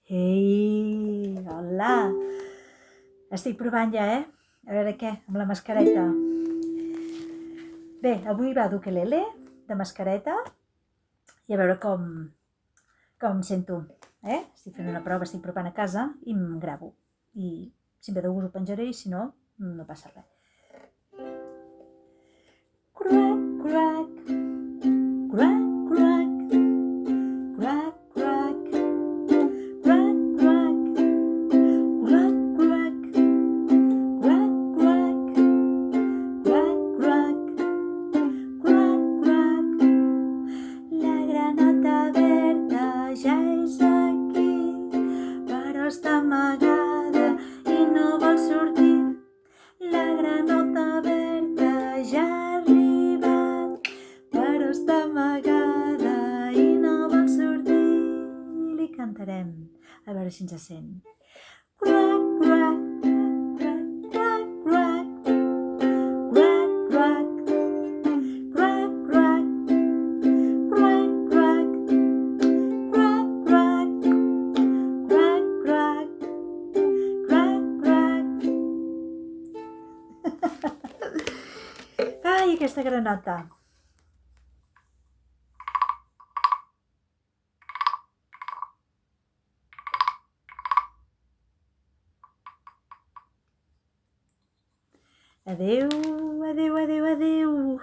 Ei, hola! Estic provant ja, A veure què, amb la mascareta. Bé, avui va d'ukelele, de mascareta, i a veure com em sento, Estic fent una prova, estic provant a casa i em gravo. I si em ve de gust ho penjaré i si no, no passa res. Crac, crac, crac, crac, crac, crac, crac, crac, crac, crac, crac, crac, crac, crac, crac, crac. La granota verda ja és aquí, però està amagada i no vol sortir. La granota verda ja ha arribat, però està amagada i no vol sortir. Li cantarem, a veure si ens sent. Crac, crac, crac, crac, crac, crac, crac, crac, crac, crac, crac, crac, crac, crac, crac, crac. Ai, aquesta granota. Adéu, adéu, adéu, adéu.